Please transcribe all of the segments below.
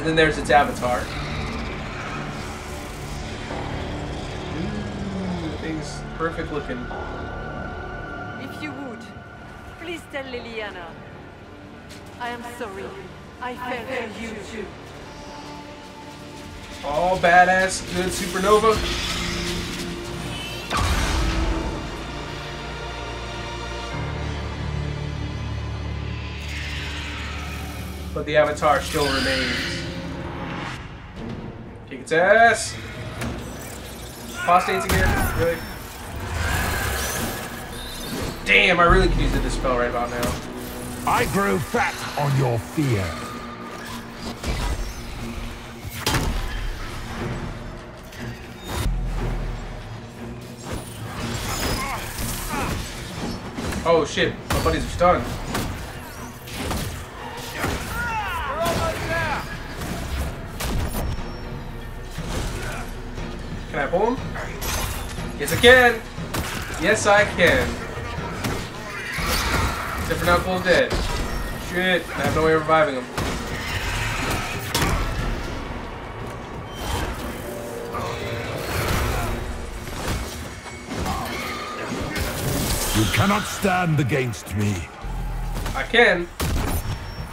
And then there's its avatar. The thing's perfect looking. If you would, please tell Liliana. I am sorry. I fell for you too. All badass, good supernova. But the avatar still remains. Kick its ass. Apostates again? Really? Damn, I really could use a dispel right about now. I grow fat on your fear. Oh shit, my buddies are stunned. Can I pull him? Yes, I can. Yes, I can. Except for now, Cole's dead. Shit, I have no way of reviving him. You cannot stand against me. I can,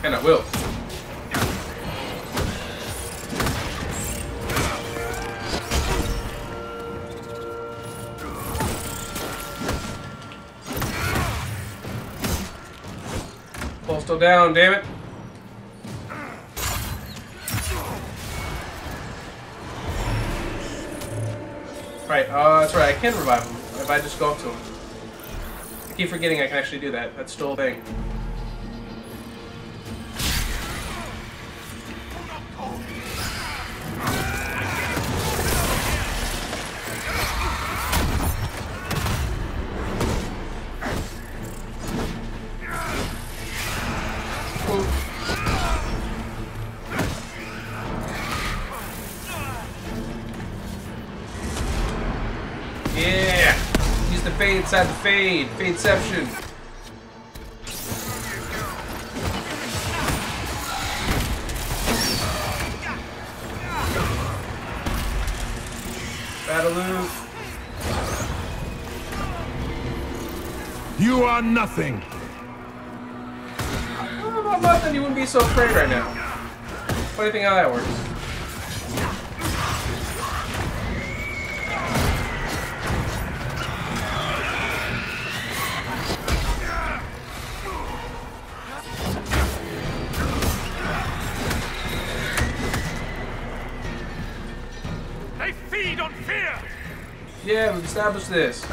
and I will. Paul's still down, damn it. Right, that's right, I can revive him if I just go up to him. I keep forgetting I can actually do that. That's still a thing. Yeah! Use the fade inside the fade. Fadeception. Battle loop. You are nothing. Well, about nothing, you wouldn't be so afraid right now. Funny thing how that works. Feed on fear! Yeah, we've established this.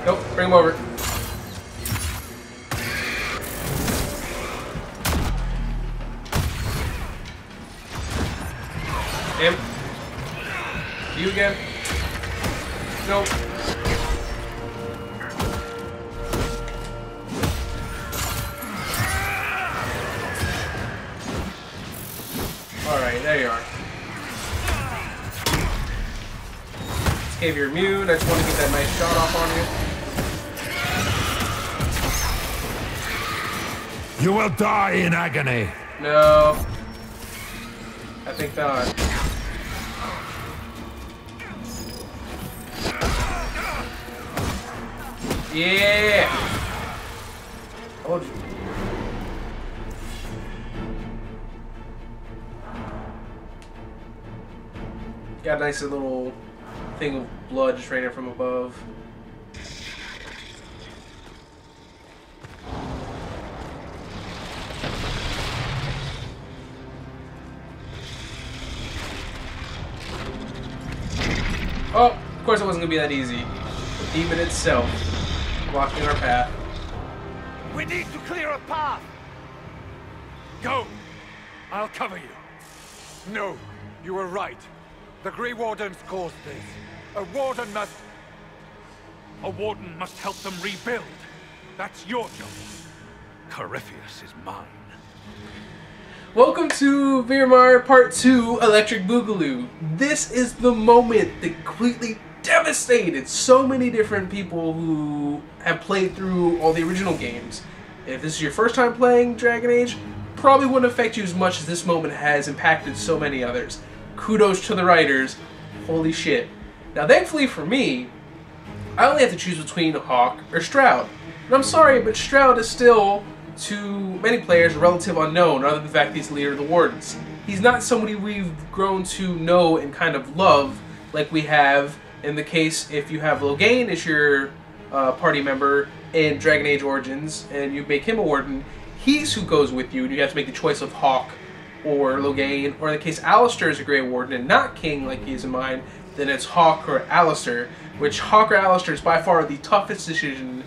Nope, bring him over. Him. You again. Nope. Alright, there you are. Escape, you're immune. I just want to get that nice shot off on you. You will die in agony. No. I think not. Yeah! Told you. Got a nice little thing of blood just raining from above. Oh, of course it wasn't gonna be that easy. The demon itself blocking our path. We need to clear a path. Go. I'll cover you. No, you were right. The Grey Wardens caused this. A warden must help them rebuild. That's your job. Corypheus is mine. Welcome to Virmar Part 2 Electric Boogaloo. This is the moment that completely devastated so many different people who have played through all the original games. If this is your first time playing Dragon Age, probably wouldn't affect you as much as this moment has impacted so many others. Kudos to the writers. Holy shit. Now, thankfully for me, I only have to choose between Hawke or Stroud. And I'm sorry, but Stroud is still, to many players, a relative unknown, other than the fact that he's the leader of the Wardens. He's not somebody we've grown to know and kind of love like we have in the case if you have Loghain as your party member in Dragon Age Origins and you make him a Warden. He's who goes with you, and you have to make the choice of Hawke or Loghain, or in the case Alistair is a Grey Warden and not King like he is in mine, then it's Hawke or Alistair, which Hawke or Alistair is by far the toughest decision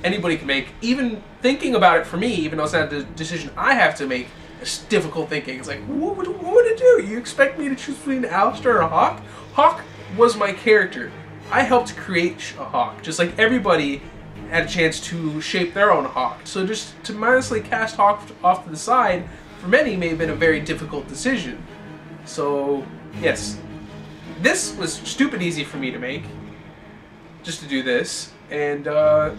anybody can make. Even thinking about it for me, even though it's not a decision I have to make, it's difficult thinking. It's like, what would I do? You expect me to choose between Alistair or Hawke? Hawke was my character. I helped create a Hawke, just like everybody had a chance to shape their own Hawke. So just to mindlessly cast Hawke off to the side, for many, may have been a very difficult decision. So, yes. This was stupid easy for me to make, just to do this, and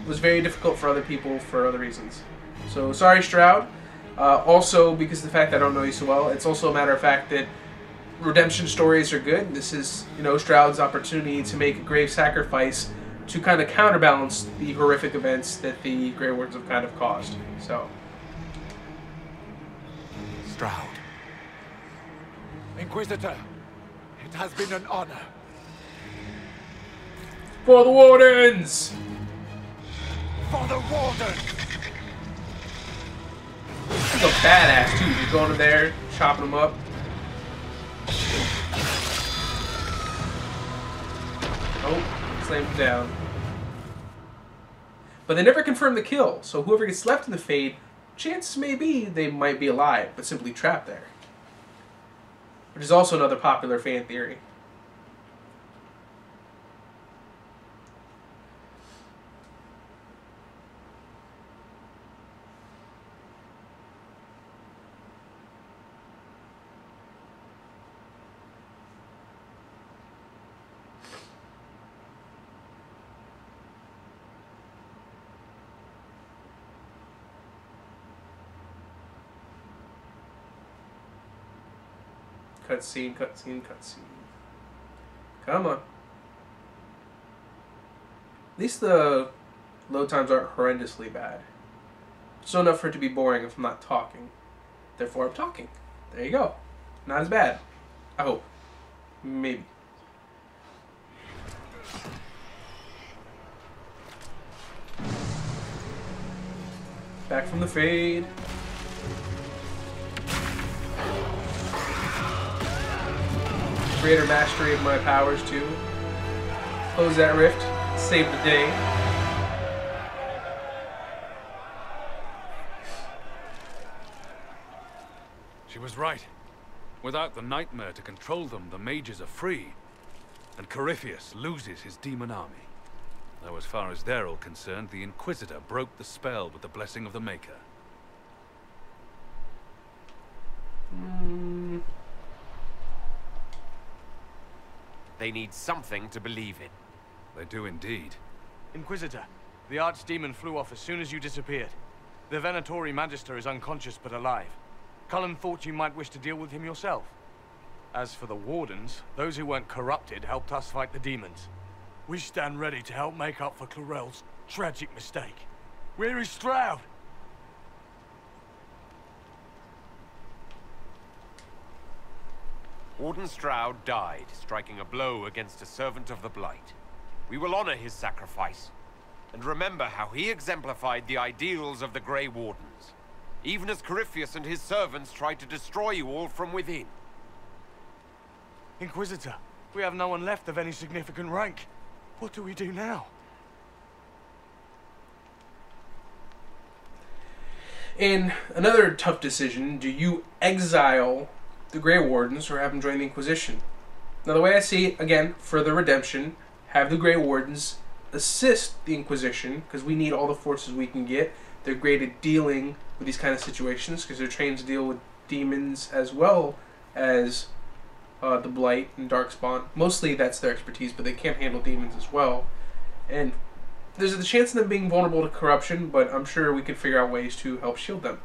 was very difficult for other people for other reasons. So, sorry, Stroud. Also, because of the fact that I don't know you so well, it's also a matter of fact that redemption stories are good. This is, you know, Stroud's opportunity to make a grave sacrifice to kind of counterbalance the horrific events that the Grey Wardens have kind of caused. So, Stroud. Inquisitor, it has been an honor. for the Wardens! For the Wardens! He's a badass too. You're going in there, chopping them up. Oh, slammed him down. But they never confirm the kill, so whoever gets left in the Fade, chances may be they might be alive, but simply trapped there. Which is also another popular fan theory. Cutscene, cutscene, cutscene. Come on. At least the load times aren't horrendously bad. So enough for it to be boring if I'm not talking. Therefore I'm talking. There you go. Not as bad. I hope. Maybe. Back from the Fade. Greater mastery of my powers too. Close that rift. Save the day. She was right. Without the nightmare to control them, the mages are free. And Corypheus loses his demon army. Though as far as they're all concerned, the Inquisitor broke the spell with the blessing of the Maker. They need something to believe in. They do indeed. Inquisitor, the Archdemon flew off as soon as you disappeared. The Venatori Magister is unconscious but alive. Cullen thought you might wish to deal with him yourself. As for the Wardens, those who weren't corrupted helped us fight the demons. We stand ready to help make up for Clarel's tragic mistake. Where is Stroud? Warden Stroud died, striking a blow against a servant of the Blight. We will honor his sacrifice, and remember how he exemplified the ideals of the Grey Wardens, even as Corypheus and his servants tried to destroy you all from within. Inquisitor, we have no one left of any significant rank. What do we do now? In another tough decision, do you exile the Grey Wardens or have them join the Inquisition? Now the way I see it, again, further redemption, have the Grey Wardens assist the Inquisition, because we need all the forces we can get. They're great at dealing with these kind of situations, because they're trained to deal with demons as well as the Blight and Darkspawn. Mostly that's their expertise, but they can't handle demons as well. And there's a chance of them being vulnerable to corruption, but I'm sure we could figure out ways to help shield them.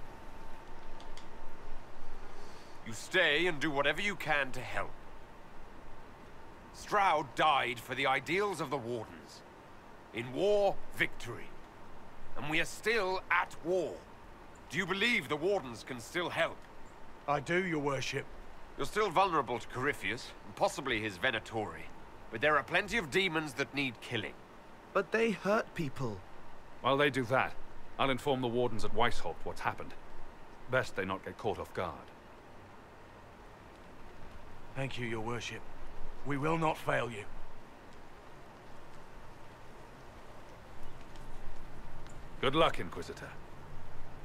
You stay and do whatever you can to help. Stroud died for the ideals of the Wardens. In war, victory. And we are still at war. Do you believe the Wardens can still help? I do, your worship. You're still vulnerable to Corypheus, and possibly his Venatori. But there are plenty of demons that need killing. But they hurt people. While they do that, I'll inform the Wardens at Weishaupt what's happened. Best they not get caught off guard. Thank you, your worship. We will not fail you. Good luck, Inquisitor.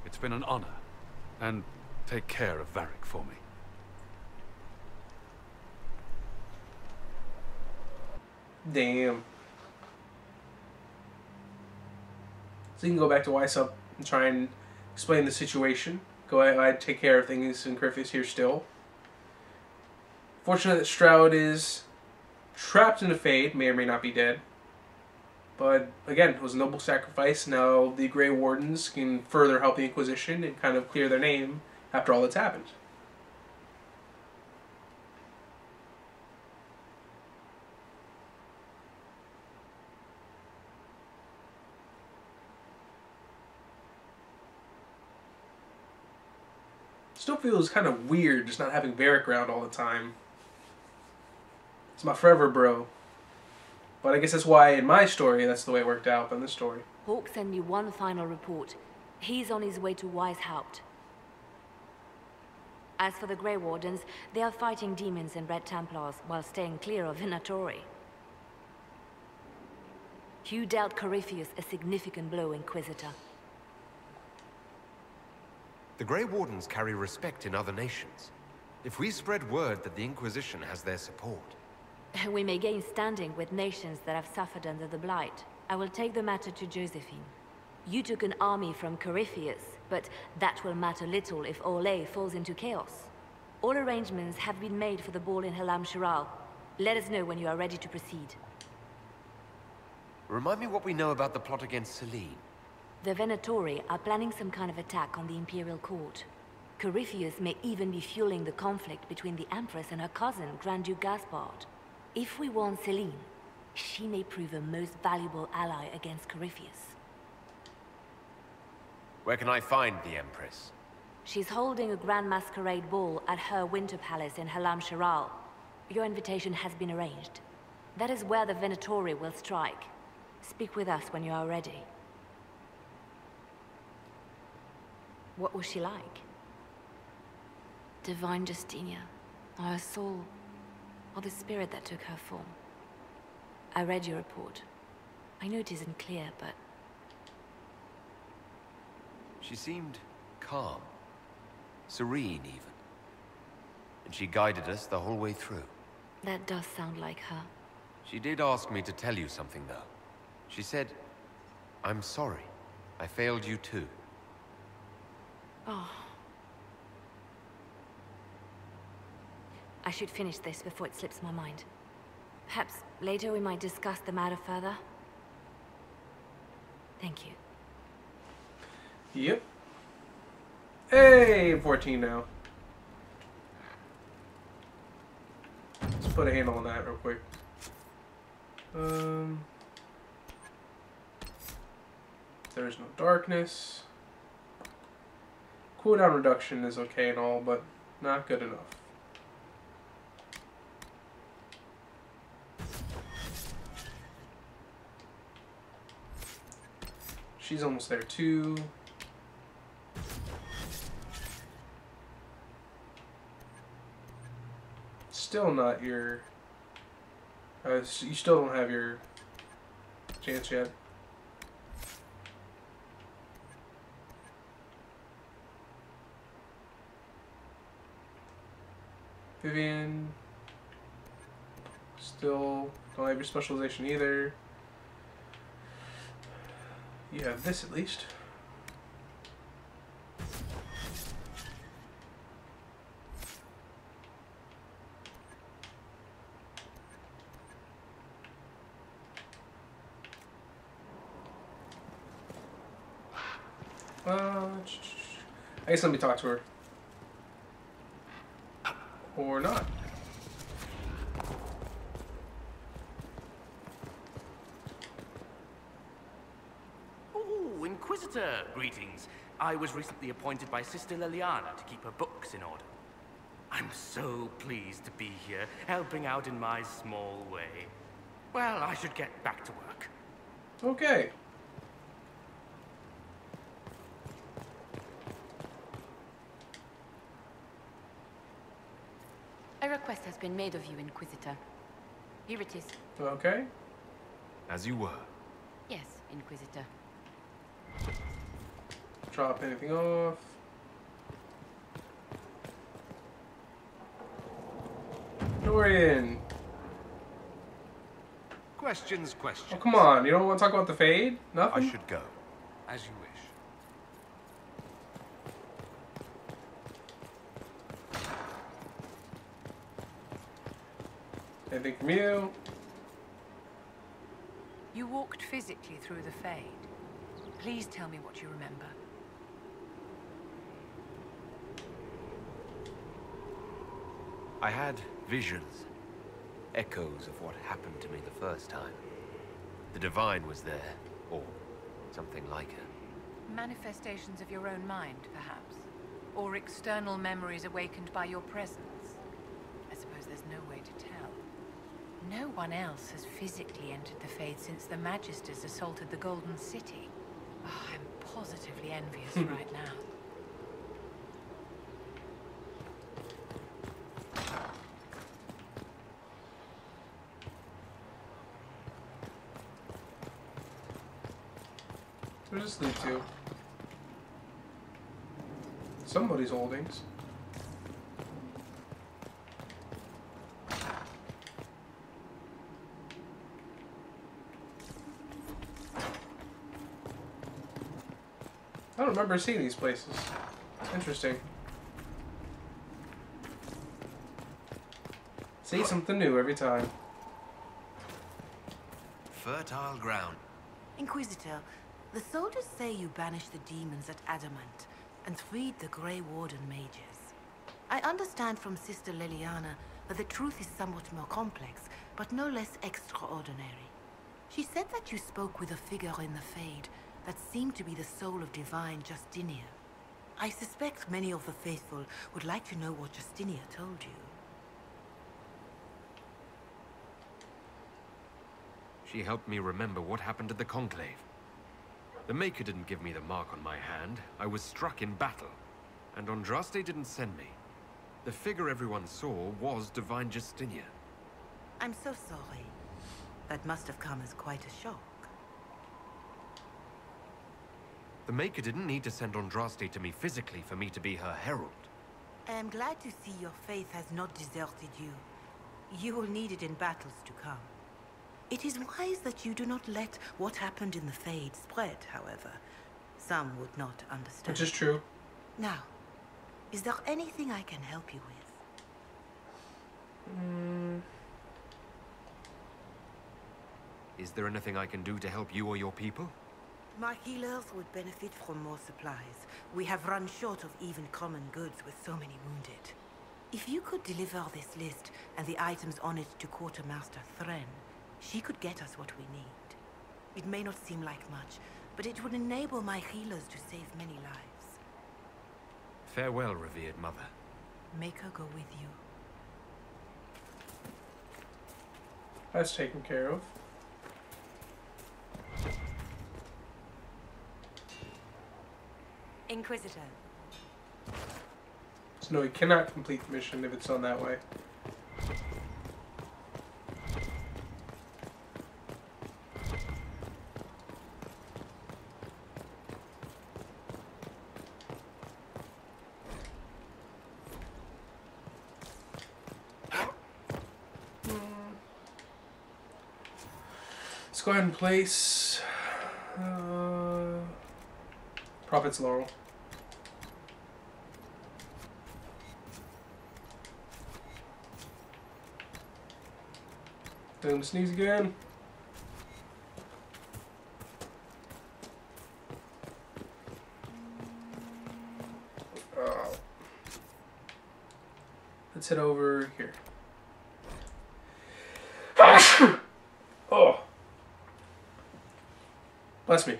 It's been an honor. And take care of Varric for me. Damn. So you can go back to Weishaupt and try and explain the situation. Go ahead, take care of things, and Corypheus here still. Fortunate that Stroud is trapped in a Fade, may or may not be dead. But again, it was a noble sacrifice. Now the Grey Wardens can further help the Inquisition and kind of clear their name after all that's happened. Still feels kind of weird just not having Varric around all the time. It's my forever bro. But I guess that's why in my story that's the way it worked out, but in this story. Hawk sent me one final report. He's on his way to Weishaupt. As for the Grey Wardens, they are fighting demons and Red Templars while staying clear of Venatori. You dealt Corypheus a significant blow, Inquisitor. The Grey Wardens carry respect in other nations. If we spread word that the Inquisition has their support... We may gain standing with nations that have suffered under the Blight. I will take the matter to Josephine. You took an army from Corypheus, but that will matter little if Orlais falls into chaos. All arrangements have been made for the ball in Halam Shiral. Let us know when you are ready to proceed. Remind me what we know about the plot against Selene. The Venatori are planning some kind of attack on the Imperial Court. Corypheus may even be fueling the conflict between the Empress and her cousin, Grand Duke Gaspard. If we warn Selene, she may prove a most valuable ally against Corypheus. Where can I find the Empress? She's holding a grand masquerade ball at her Winter Palace in Halam Shiral. Your invitation has been arranged. That is where the Venatori will strike. Speak with us when you are ready. What was she like? Divine Justinia, or her soul, or the spirit that took her form. I read your report. I know it isn't clear, but... She seemed calm. Serene, even. And she guided us the whole way through. That does sound like her. She did ask me to tell you something, though. She said, "I'm sorry. I failed you too." Oh. I should finish this before it slips my mind. Perhaps later we might discuss the matter further. Thank you. Yep. Hey, 14 now. Let's put a handle on that real quick. There's no darkness. Cooldown reduction is okay and all, but not good enough. She's almost there too. Still not your... you still don't have your chance yet. Vivian. Still don't have your specialization either. You have this at least. I guess let me talk to her. Or not. Oh, Inquisitor, greetings. I was recently appointed by Sister Liliana to keep her books in order. I'm so pleased to be here, helping out in my small way. Well, I should get back to work. Okay. A request has been made of you, Inquisitor. Here it is. Okay. As you were. Yes, Inquisitor. Drop anything off. Dorian. Questions. Oh, come on. You don't want to talk about the Fade? Nothing? I should go. As you wish. Anything from you? You walked physically through the Fade. Please tell me what you remember. I had visions. Echoes of what happened to me the first time. The Divine was there, or something like her. Manifestations of your own mind, perhaps? Or external memories awakened by your presence? I suppose there's no way to tell. No one else has physically entered the Fade since the Magisters assaulted the Golden City. Oh, I'm positively envious right now. Where's this lead to? Somebody's holdings. I don't remember seeing these places. Interesting. See something new every time. Fertile ground. Inquisitor, the soldiers say you banished the demons at Adamant and freed the Grey Warden mages. I understand from Sister Liliana that the truth is somewhat more complex, but no less extraordinary. She said that you spoke with a figure in the Fade that seemed to be the soul of divine Justinia. I suspect many of the faithful would like to know what Justinia told you. She helped me remember what happened at the Conclave. The Maker didn't give me the mark on my hand. I was struck in battle. And Andraste didn't send me. The figure everyone saw was Divine Justinia. I'm so sorry. That must have come as quite a shock. The Maker didn't need to send Andraste to me physically for me to be her herald. I am glad to see your faith has not deserted you. You will need it in battles to come. It is wise that you do not let what happened in the Fade spread, however. Some would not understand. Which is true. Now, is there anything I can help you with? Is there anything I can do to help you or your people? My healers would benefit from more supplies. We have run short of even common goods with so many wounded. If you could deliver this list and the items on it to Quartermaster Thren, she could get us what we need. It may not seem like much, but it would enable my healers to save many lives. Farewell, revered mother. Make her go with you. That's taken care of. Inquisitor. So no, he cannot complete the mission if it's done that way. Let's go ahead and place Prophet's Laurel. Boom, sneeze again. Let's head over here. Oh. Bless me.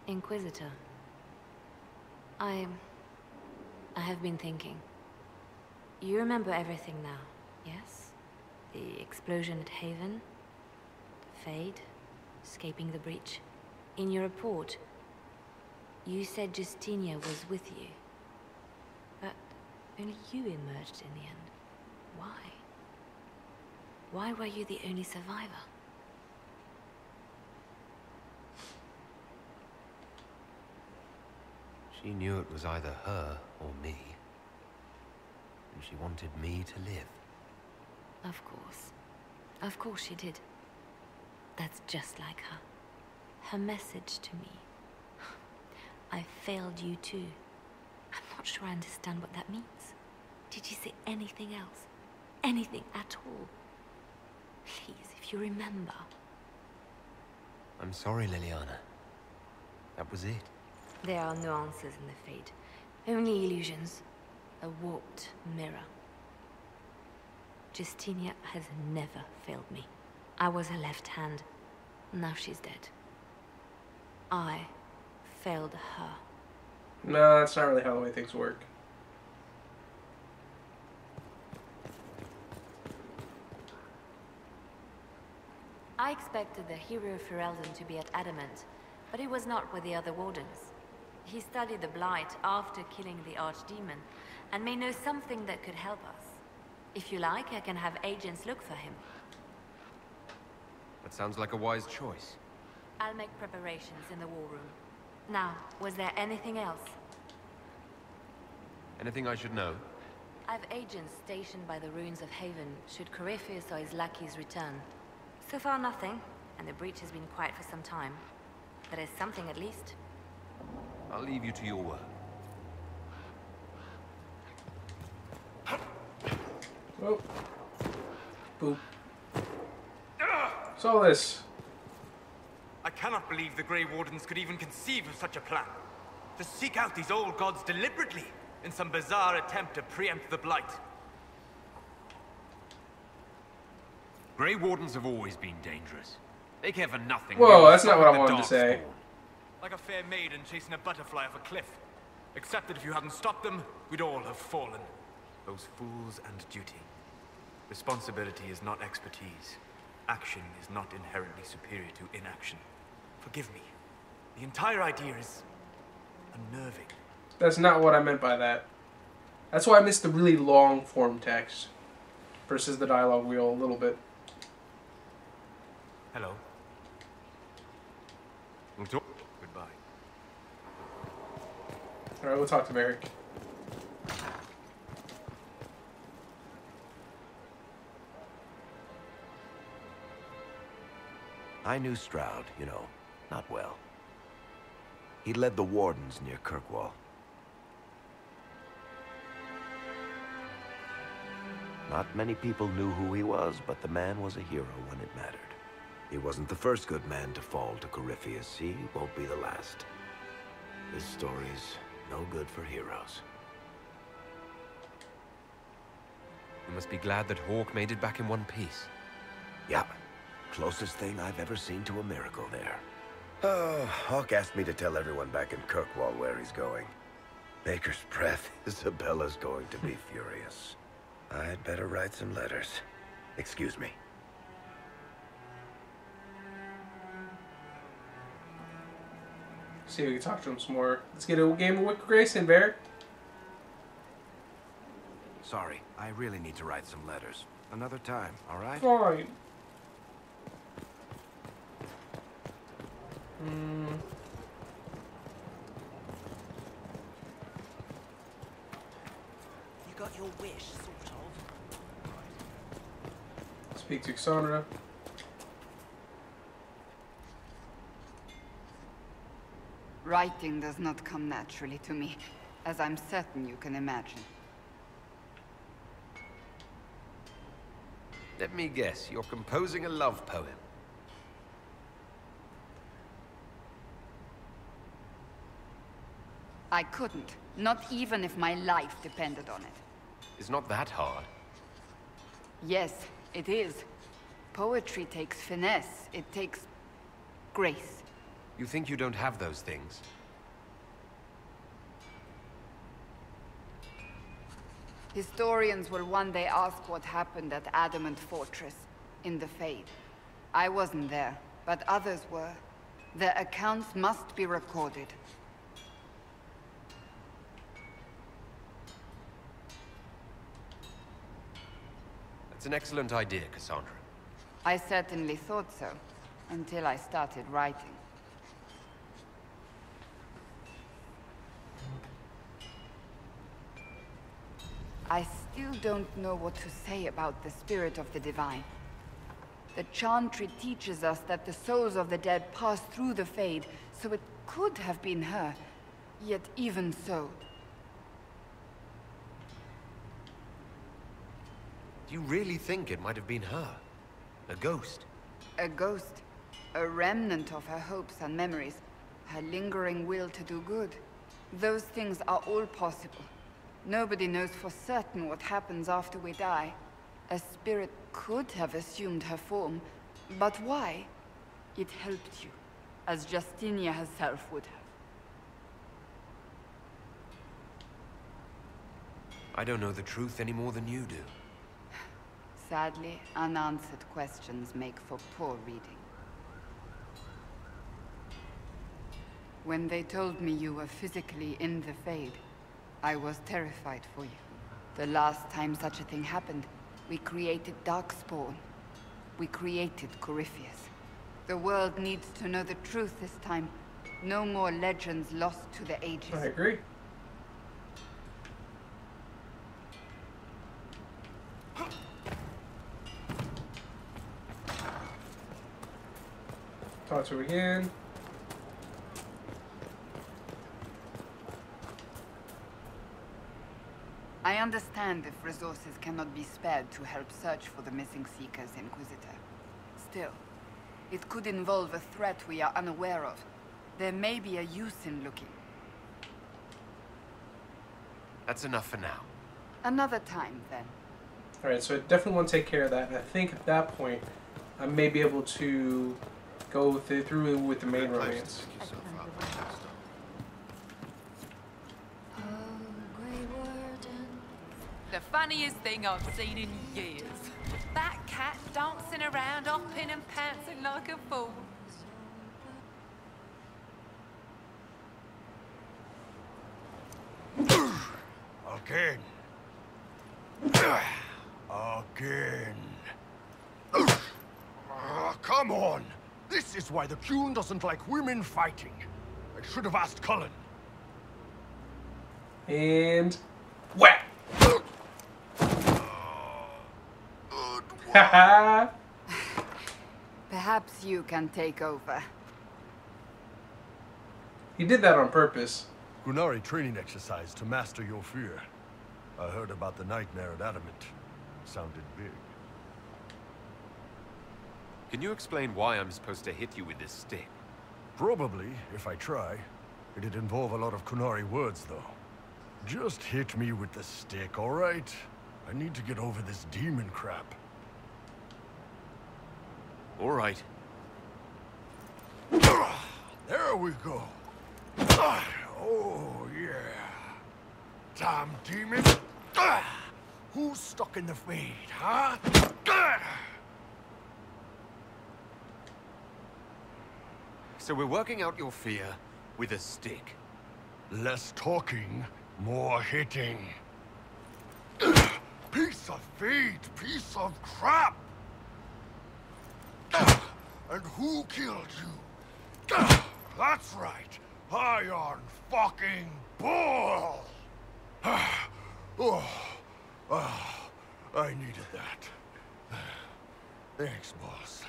Inquisitor. I have been thinking. You remember everything now, yes? The explosion at Haven, the Fade, escaping the breach. In your report, you said Justinia was with you. But only you emerged in the end. Why? Why were you the only survivor? She knew it was either her or me. And she wanted me to live. Of course. Of course she did. That's just like her. Her message to me. I failed you too. I'm not sure I understand what that means. Did you say anything else? Anything at all? Please, if you remember. I'm sorry, Liliana. That was it. There are no answers in the Fade. Only illusions. A warped mirror. Justinia has never failed me. I was her left hand. Now she's dead. I failed her. No, that's not really how the way things work. I expected the hero of Ferelden to be at Adamant, but he was not with the other wardens. He studied the Blight after killing the Archdemon, and may know something that could help us. If you like, I can have agents look for him. That sounds like a wise choice. I'll make preparations in the war room. Now, was there anything else? Anything I should know? I've agents stationed by the ruins of Haven, should Corypheus or his lackeys return. So far nothing, and the breach has been quiet for some time. There is something at least. I'll leave you to your work. Oh. Boop. Saw this. I cannot believe the Grey Wardens could even conceive of such a plan. To seek out these old gods deliberately, in some bizarre attempt to preempt the Blight. Grey Wardens have always been dangerous. They care for nothing. Whoa, that's not what I wanted to say. Like a fair maiden chasing a butterfly off a cliff. Except that if you hadn't stopped them, we'd all have fallen. Those fools and duty. Responsibility is not expertise. Action is not inherently superior to inaction. Forgive me. The entire idea is unnerving. That's not what I meant by that. That's why I missed the really long form text versus the dialogue wheel a little bit. Hello. Goodbye. Alright, we'll talk to Merrick. I knew Stroud, you know, not well. He led the Wardens near Kirkwall. Not many people knew who he was, but the man was a hero when it mattered. He wasn't the first good man to fall to Corypheus. He won't be the last. This story's no good for heroes. You must be glad that Hawke made it back in one piece. Yeah. Closest thing I've ever seen to a miracle there. Oh, Hawke asked me to tell everyone back in Kirkwall where he's going. Baker's breath. Isabella's going to be furious. I'd better write some letters. Excuse me. See if we can talk to him some more. Let's get a game of Wicked Grace in, Bear. Sorry, I really need to write some letters. Another time, all right? Fine. You got your wish, sort of. Speak to Cassandra. Writing does not come naturally to me, as I'm certain you can imagine. Let me guess, you're composing a love poem. I couldn't. Not even if my life depended on it. It's not that hard. Yes, it is. Poetry takes finesse. It takes grace. You think you don't have those things? Historians will one day ask what happened at Adamant Fortress, in the Fade. I wasn't there, but others were. Their accounts must be recorded. That's an excellent idea, Cassandra. I certainly thought so, until I started writing. I still don't know what to say about the spirit of the divine. The Chantry teaches us that the souls of the dead pass through the Fade, so it could have been her. Yet even so... Do you really think it might have been her? A ghost? A ghost. A remnant of her hopes and memories. Her lingering will to do good. Those things are all possible. Nobody knows for certain what happens after we die. A spirit could have assumed her form, but why? It helped you, as Justinia herself would have. I don't know the truth any more than you do. Sadly, unanswered questions make for poor reading. When they told me you were physically in the Fade, I was terrified for you. The last time such a thing happened, we created Darkspawn. We created Corypheus. The world needs to know the truth this time. No more legends lost to the ages. I agree. Talk to her again. I understand if resources cannot be spared to help search for the missing Seekers, Inquisitor. Still, it could involve a threat we are unaware of. There may be a use in looking. That's enough for now. Another time, then. Alright, so I definitely want to take care of that. And I think at that point, I may be able to go through with the main romance. The funniest thing I've seen in years. That cat dancing around, hopping and pouncing like a fool. Again. Again. Come on! This is why the Qun doesn't like women fighting. I should have asked Cullen. And... whack! Haha! Perhaps you can take over. He did that on purpose. Qunari training exercise to master your fear. I heard about the nightmare at Adamant. Sounded big. Can you explain why I'm supposed to hit you with this stick? Probably, if I try. It'd involve a lot of Qunari words, though. Just hit me with the stick, all right? I need to get over this demon crap. All right. There we go. Oh, yeah. Damn demon. Who's stuck in the Fade, huh? So we're working out your fear with a stick. Less talking, more hitting. Piece of Fade, piece of crap! And who killed you? That's right, Iron fucking Bull! I needed that. Thanks, boss.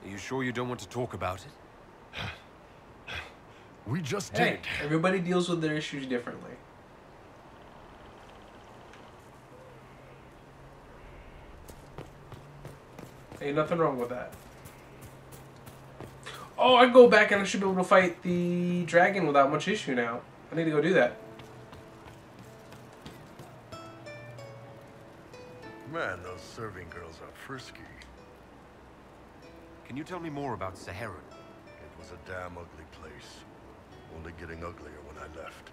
Are you sure you don't want to talk about it? We just Hey, did. everybody deals with their issues differently. Ain't nothing wrong with that. Oh, I can go back and I should be able to fight the dragon without much issue now. I need to go do that. Man, those serving girls are frisky. Can you tell me more about Saharan? It was a damn ugly place. Only getting uglier when I left.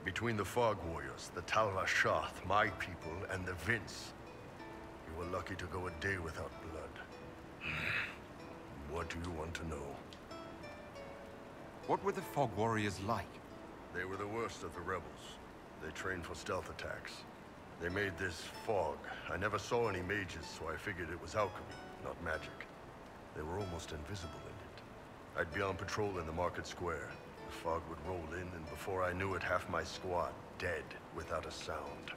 Between the Fog Warriors, the Tal-Rashath, my people, and the Vince, you were lucky to go a day without blood. What do you want to know? What were the Fog Warriors like? They were the worst of the rebels. They trained for stealth attacks. They made this fog. I never saw any mages, so I figured it was alchemy, not magic. They were almost invisible in it. I'd be on patrol in the market square. The fog would roll in, and before I knew it, half my squad dead without a sound.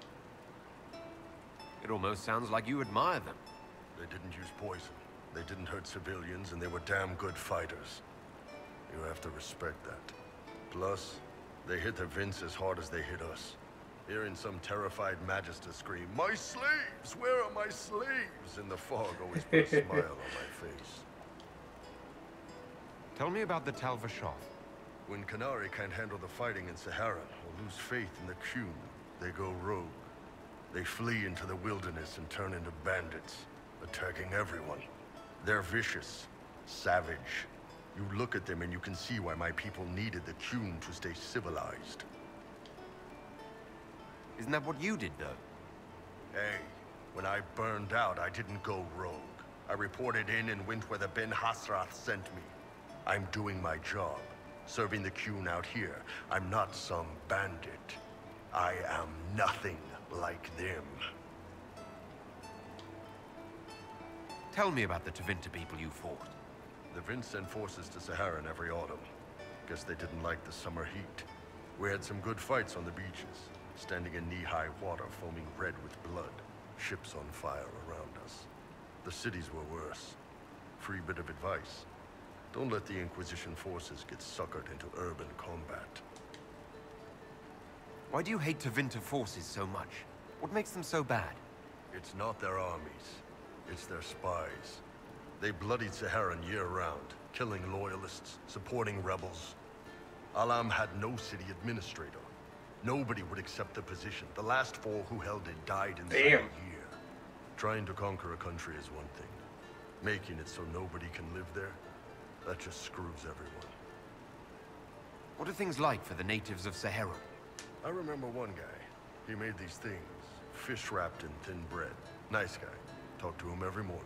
It almost sounds like you admire them. They didn't use poison. They didn't hurt civilians, and they were damn good fighters. You have to respect that. Plus, they hit the Vince as hard as they hit us. Hearing some terrified Magister scream, "My slaves! Where are my slaves?" in the fog always put a smile on my face. Tell me about the Tal-Rashath. When Qunari can't handle the fighting in Saharan or lose faith in the Qun, they go rogue. They flee into the wilderness and turn into bandits, attacking everyone. They're vicious, savage. You look at them and you can see why my people needed the Qun to stay civilized. Isn't that what you did, though? Hey, when I burned out, I didn't go rogue. I reported in and went where the Ben Hasrath sent me. I'm doing my job, serving the Qun out here. I'm not some bandit. I am nothing like them. Tell me about the Tevinter people you fought. The Vince sent forces to Saharan every autumn. Guess they didn't like the summer heat. We had some good fights on the beaches, standing in knee-high water foaming red with blood, ships on fire around us. The cities were worse. Free bit of advice. Don't let the Inquisition forces get suckered into urban combat. Why do you hate Tevinter forces so much? What makes them so bad? It's not their armies. It's their spies. They bloodied Saharan year-round, killing loyalists, supporting rebels. Alam had no city administrator. Nobody would accept the position. The last 4 who held it died in the same year. Trying to conquer a country is one thing. Making it so nobody can live there, that just screws everyone. What are things like for the natives of Saharan? I remember one guy. He made these things, fish wrapped in thin bread. Nice guy. Talk to him every morning.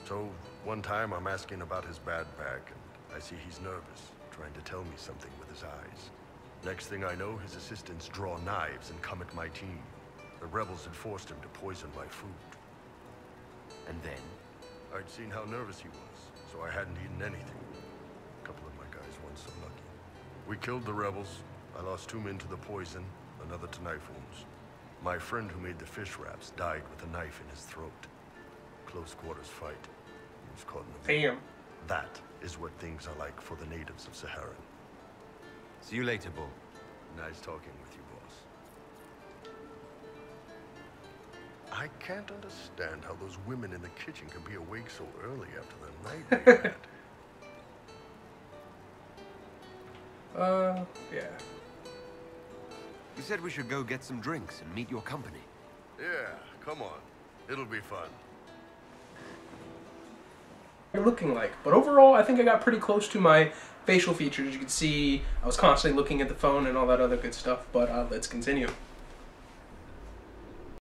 So, one time I'm asking about his bad back, and I see he's nervous, trying to tell me something with his eyes. Next thing I know, his assistants draw knives and come at my team. The rebels had forced him to poison my food. And then? I'd seen how nervous he was, so I hadn't eaten anything. A couple of my guys weren't so lucky. We killed the rebels. I lost 2 men to the poison, another to knife wounds. My friend who made the fish wraps died with a knife in his throat. Close quarters fight. He was caught in the middle. Damn. That is what things are like for the natives of Saharan. See you later, Bull. Nice talking with you, boss. I can't understand how those women in the kitchen can be awake so early after the night we had. Yeah. You said we should go get some drinks and meet your company. Yeah, come on. It'll be fun. You're looking like, but overall I think I got pretty close to my facial features. You can see I was constantly looking at the phone and all that other good stuff, but let's continue.